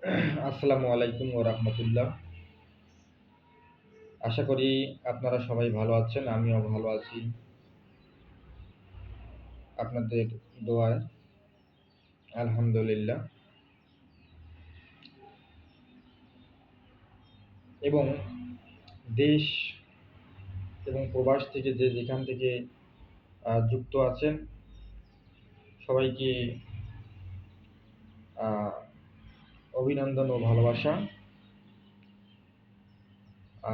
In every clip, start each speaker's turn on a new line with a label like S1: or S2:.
S1: আসসালামু আলাইকুম ওয়া রাহমাতুল্লাহ। আশা করি আপনারা সবাই ভালো আছেন। আমিও ভালো আছি আপনাদের দোয়ায়। আলহামদুলিল্লাহ। এবং দেশ এবং প্রবাস থেকে যে যেখান থেকে যুক্ত আছেন সবাইকে আ অভিনন্দন ও ভালোবাসা। আ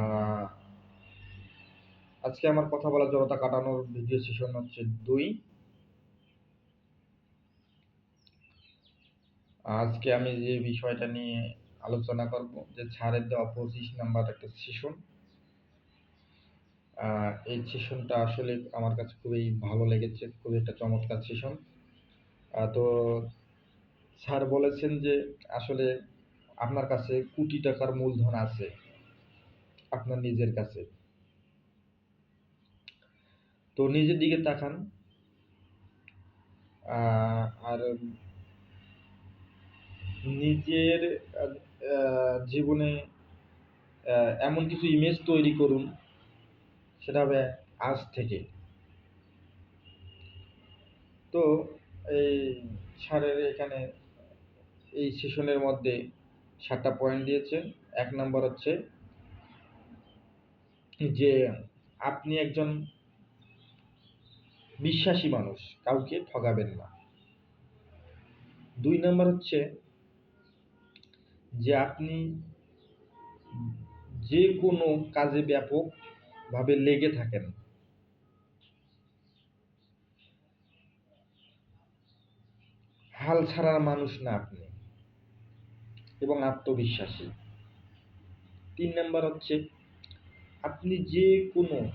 S1: আজকে আমার কথা বলার জড়তা কাটানোর ভিডিও সেশন হচ্ছে ২। আজকে আমি যে বিষয়টা নিয়ে আলোচনা করব যে ছাড়ের দেওয়া ২৫ নাম্বার একটা সেশন। এই সেশনটা আসলে আমার কাছে খুবই ভালো লেগেছে। খুবই একটা চমৎকার সেশন। তো স্যার বলেছেন যে আসলে আপনার কাছে কোটি টাকার মূলধন আছে আপনার নিজের কাছে। তো নিজের দিকে তাকান। আর নিজের আ আ জীবনে এমন কিছু ইমেজ তৈরি করুন সেটা হবে আজ থেকে। তো এই স্যারের এখানে এই সেশনের মধ্যে ৭ টা পয়েন্ট দিয়েছেন। ১ নাম্বার হচ্ছে যে আপনি একজন বিশ্বাসী মানুষ, কাউকে ঠগাবেন না। ২ নাম্বার হচ্ছে যে আপনি যেকোনো কাজে ব্যাপকভাবে লেগে থাকেন। হাল ছাড়ার মানুষ না আপনি এবং আত্মবিশ্বাসী। ৩ নাম্বার হচ্ছে আপনি যেকোনো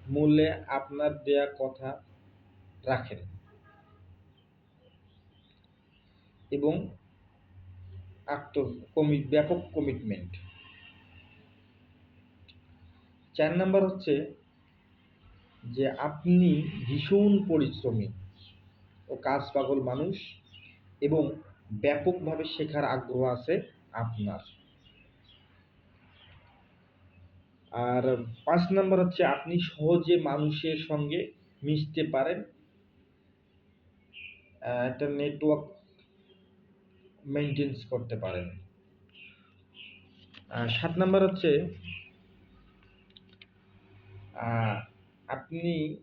S1: মূল্যে আপনার দেয়া কথা রাখেন এবং ব্যাপক কমিটমেন্ট। ৪ নাম্বার হচ্ছে যে আপনি ভীষণ পরিশ্রমী ও কাজ পাগল মানুষ এবং ব্যাপকভাবে শেখার আগ্রহ আছে আপনার। আর ৫ নাম্বার হচ্ছে আপনি সহজে মানুষের সঙ্গে মিশতে পারেন। একটা নেটওয়ার্ক মেইনটেন্স করতে পারেন। ৭ নাম্বার হচ্ছে আ আপনি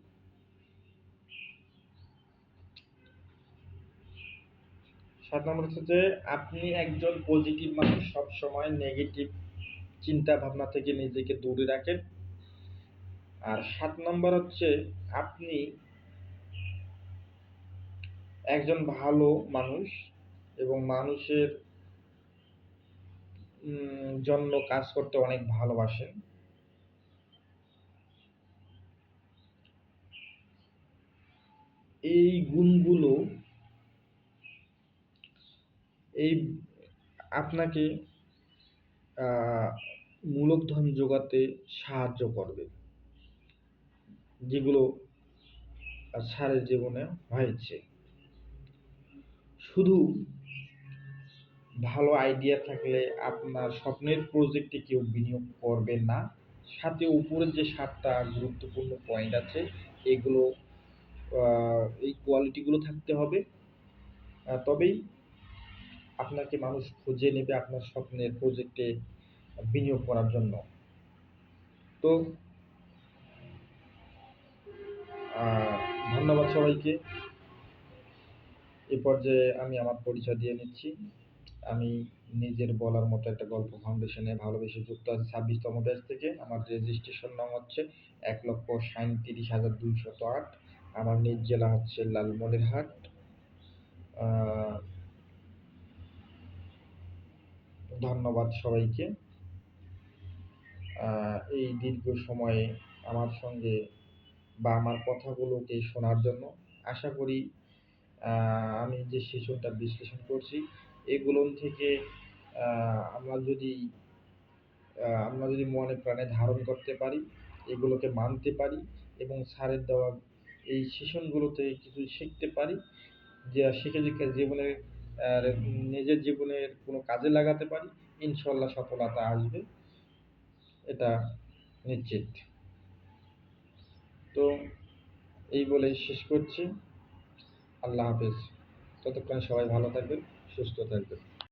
S1: ৭ নাম্বার হচ্ছে যে আপনি একজন পজিটিভ মানুষ, সবসময় নেগেটিভ চিন্তা ভাবনা থেকে নিজেকে দূরে রাখেন। আর ৭ নাম্বার হচ্ছে আপনি একজন ভালো মানুষ এবং মানুষের জন্য কাজ করতে অনেক ভালোবাসেন। এই গুণগুলো এই আপনাকে আ মূলধন জোগাতে সাহায্য করবে। যেগুলো স্যারের জীবনে হয়েছে। শুধু ভালো আইডিয়া থাকলে আপনার স্বপ্নের প্রজেক্টে কেউ বিনিয়োগ করবে না। সাথে উপরের যে ৭ টা গুরুত্বপূর্ণ পয়েন্ট আছে এগুলো আ এই কোয়ালিটিগুলো থাকতে হবে। তবেই আপনাকে মানুষ খুঁজে নেবে আপনার স্বপ্নের প্রজেক্টে বিনিয়োগ করার জন্য। তো আ ধন্যবাদ সবাইকে। এ পর্যায়ে আমি আমার পরিচয় দিয়ে নিচ্ছি। আমি নিজের বলার মতো একটা গল্প ফাউন্ডেশনে ভালোবেসে যুক্ত আছি ২৬তম ব্যাচ থেকে। আমার রেজিস্ট্রেশন নং হচ্ছে ১,৩৭,২০৮। আমার নিজ জেলা হচ্ছে লালমনিরহাট। আ ধন্যবাদ সবাইকে। এই দীর্ঘ সময়ে আমার সঙ্গে বা আমার কথাগুলোকে শোনার জন্য। আশা করি আ আমি যে সেশনটা বিশ্লেষণ করছি এগুলো থেকে আ আমরা যদি মনে প্রাণে ধারণ করতে পারি, এগুলোকে মানতে পারি এবং স্যারের দেওয়া এই সেশনগুলোতে কিছু শিখতে পারি, যে শিখে জীবনে আর নিজের জীবনের কোনো কাজে লাগাতে পারি, ইনশাল্লাহ সফলতা আসবে, এটা নিশ্চিত। তো এই বলে শেষ করছি। আল্লাহ হাফেজ। ততক্ষণ সবাই ভালো থাকবেন, সুস্থ থাকবেন।